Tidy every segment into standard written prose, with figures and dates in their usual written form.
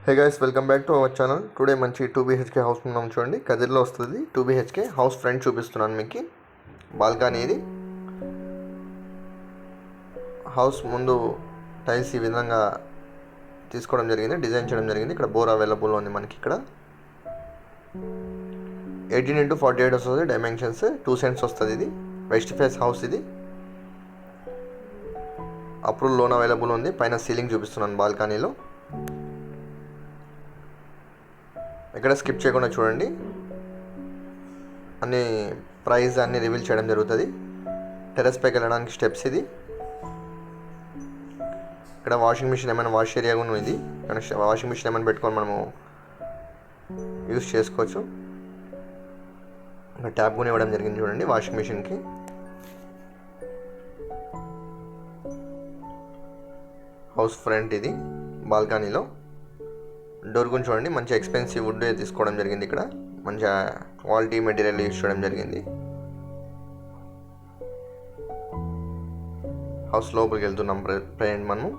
Hey guys, welcome back to our channel. Today మంచి 2 BHK house ఉన్నాం చూడండి. కదిర్లో వస్తుంది 2 BHK హౌస్. ఫ్రంట్ చూపిస్తున్నాను మీకు. బాల్కనీ ఇది. హౌస్ ముందు టైల్స్ ఈ విధంగా తీసుకోవడం జరిగింది, డిజైన్ చేయడం జరిగింది. ఇక్కడ బోర్ అవైలబుల్ ఉంది మనకి. ఇక్కడ 18x48 వస్తుంది డైమెన్షన్స్. 2 cents వస్తుంది. ఇది వెస్ట్ ఫేస్ హౌస్. ఇది అప్రూవల్ లోన్ అవైలబుల్ ఉంది. పైన సీలింగ్ చూపిస్తున్నాను బాల్కనీలో. ఎక్కడ స్కిప్ చేయకుండా చూడండి. అన్ని ప్రైస్ అన్ని రివీల్ చేయడం జరుగుతుంది. టెర్రస్ పైకి వెళ్ళడానికి స్టెప్స్. ఇది ఇక్కడ వాషింగ్ మిషన్ ఏమైనా వాష్ ఏరియా కూడా ఇది. వాషింగ్ మిషన్ ఏమైనా పెట్టుకొని మనము యూస్ చేసుకోవచ్చు. ఇంకా ట్యాప్ కూడా ఇవ్వడం జరిగింది చూడండి వాషింగ్ మిషన్కి. హౌస్ ఫ్రంట్ ఇది బాల్కనీలో. డోర్ గురించి చూడండి, మంచి ఎక్స్పెన్సివ్ వుడ్ తీసుకోవడం జరిగింది. ఇక్కడ మంచి క్వాలిటీ మెటీరియల్ యూజ్ చేయడం జరిగింది. హౌస్ లోపలికి వెళ్తున్నాం ప్రజెంట్ మనము.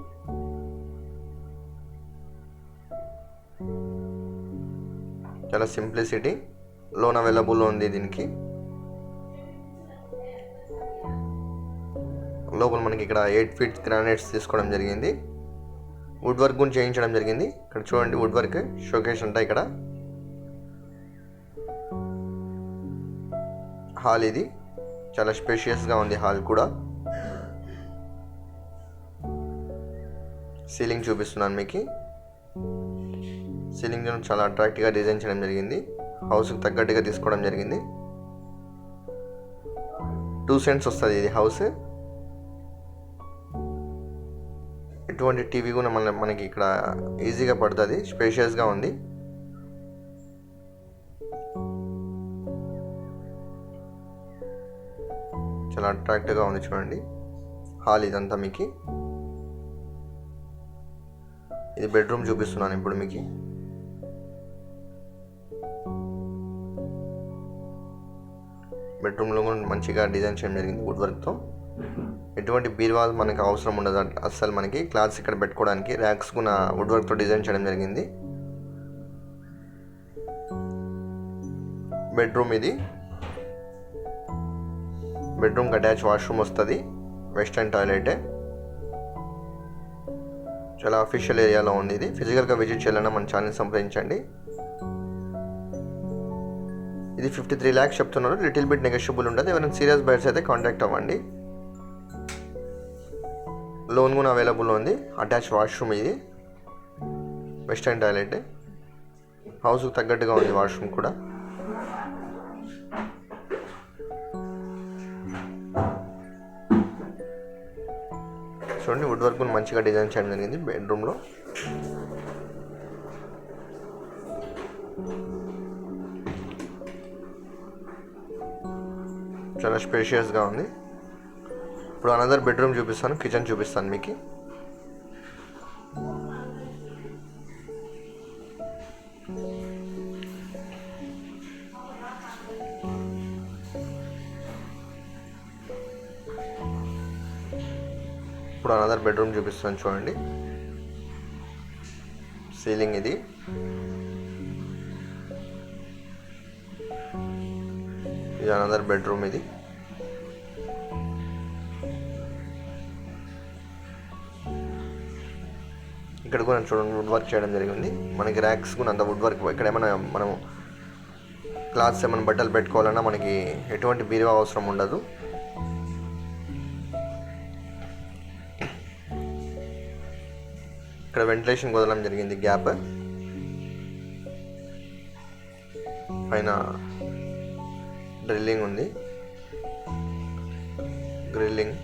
చాలా సింప్లిసిటీ. లోన్ అవైలబుల్ ఉంది దీనికి. లోపల మనకి ఇక్కడ 8 feet గ్రానైట్స్ తీసుకోవడం జరిగింది. వుడ్ వర్క్ కూడా చేయించడం జరిగింది. ఇక్కడ చూడండి వుడ్ వర్క్ షోకేస్ ఉంటాయి. ఇక్కడ హాల్ ఇది చాలా స్పేషియస్గా ఉంది. హాల్ కూడా సీలింగ్ చూపిస్తున్నాను మీకు. సీలింగ్ చాలా అట్రాక్టివ్గా డిజైన్ చేయడం జరిగింది. హౌస్కి తగ్గట్టుగా తీసుకోవడం జరిగింది. 2 cents వస్తుంది ఇది హౌస్. ఎటువంటి టీవీ కూడా మనకి ఇక్కడ ఈజీగా పడుతుంది. స్పేషియస్గా ఉంది. చాలా అట్రాక్టివ్గా ఉంది చూడండి హాల్ ఇదంతా మీకు. ఇది బెడ్రూమ్ చూపిస్తున్నాను ఇప్పుడు మీకు. బెడ్రూమ్లో కూడా మంచిగా డిజైన్ చేయడం జరిగింది వుడ్ వర్క్తో. ఎటువంటి బీరువాల్ మనకి అవసరం ఉండదు అస్సలు. మనకి క్లాత్స్ ఇక్కడ పెట్టుకోవడానికి ర్యాక్స్ కూడా వుడ్ వర్క్తో డిజైన్ చేయడం జరిగింది. బెడ్రూమ్ ఇది. బెడ్రూమ్కి అటాచ్ వాష్రూమ్ వస్తుంది. Western toilet. చాలా అఫీషియల్ ఏరియాలో ఉంది ఇది. ఫిజికల్గా విజిట్ చేయాలన్నా మన ఛానల్ సంప్రదించండి. ఇది 53 lakhs చెప్తున్నారు. లిటిల్ బిట్ నెగోషియబుల్ ఉంటుంది. ఎవరైనా సీరియస్ బయర్స్ అయితే కాంటాక్ట్ అవ్వండి. లోన్ కూడా అవైలబుల్ ఉంది. అటాచ్ వాష్రూమ్ ఇది. Western toilet. హౌస్కి తగ్గట్టుగా ఉంది వాష్రూమ్ కూడా. చూడండి వుడ్ వర్క్ కూడా మంచిగా డిజైన్ చేయడం జరిగింది బెడ్రూమ్లో. చాలా స్పేషియస్గా ఉంది. ఇప్పుడు అనదర్ బెడ్రూమ్ చూపిస్తాను, కిచెన్ చూపిస్తాను మీకు. ఇప్పుడు అనదర్ బెడ్రూమ్ చూపిస్తాను చూడండి. సీలింగ్ ఇది. ఇది అనదర్ బెడ్రూమ్ ఇది. ఇక్కడ కూడా చూడండి వుడ్ వర్క్ చేయడం జరిగింది. మనకి ర్యాక్స్ కూడా అంత వుడ్ వర్క్. ఇక్కడ ఏమైనా మనం క్లాత్స్ ఏమైనా బట్టలు పెట్టుకోవాలన్నా మనకి ఎటువంటి బీరువా అవసరం ఉండదు. ఇక్కడ వెంటిలేషన్ వదలడం జరిగింది గ్యాప్. పైన డ్రిల్లింగ్ ఉంది. గ్రిల్లింగ్.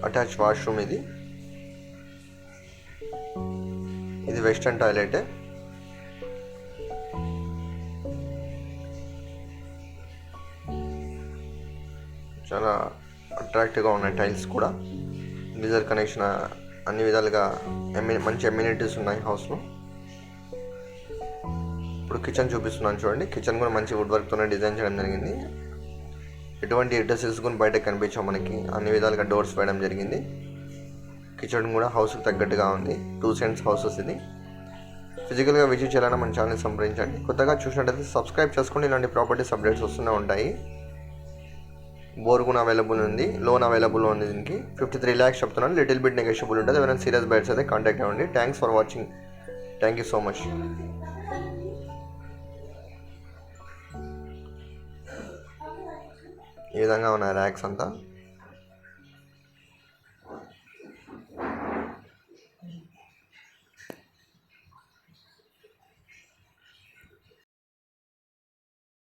అటాచ్ వాష్రూమ్ ఇది. ఇది వెస్టర్న్ టాయిలెట్. చాలా అట్రాక్టివ్గా ఉన్నాయి టైల్స్ కూడా. గీజర్ కనెక్షన్ అన్ని విధాలుగా మంచి అమ్యూనిటీస్ ఉన్నాయి హౌస్లో. ఇప్పుడు కిచెన్ చూపిస్తున్నాను చూడండి. కిచెన్ కూడా మంచి వుడ్ వర్క్తోనే డిజైన్ చేయడం జరిగింది. ఎటువంటి ఎడ్రెసెస్ కూడా బయట కనిపించాం మనకి. అన్ని విధాలుగా డోర్స్ వేయడం జరిగింది. కిచెన్ కూడా హౌస్కి తగ్గట్టుగా ఉంది. 2 సెంట్స్ హౌసెస్ ఇది. ఫిజికల్గా విజిట్ చేయాలన్నా మన ఛానల్ సంప్రదించండి. కొత్తగా చూసినట్టయితే సబ్స్క్రైబ్ చేసుకోండి. ఇలాంటి ప్రాపర్టీస్ అప్డేట్స్ వస్తూనే ఉంటాయి. బోర్ కూడా అవైలబుల్ ఉంది. లోన్ అవైలబుల్ ఉంది. దీనికి 53 lakhs చెప్తున్నాను. లిటిల్ బిట్ నెగోషియబుల్ ఉంటుంది. ఎవరైనా సీరియస్ బయర్స్ అయితే కాంటాక్ట్ అవ్వండి. Thanks for watching. Thank you so much. ఈ విధంగా ఉన్నాయి ర్యాక్స్ అంతా.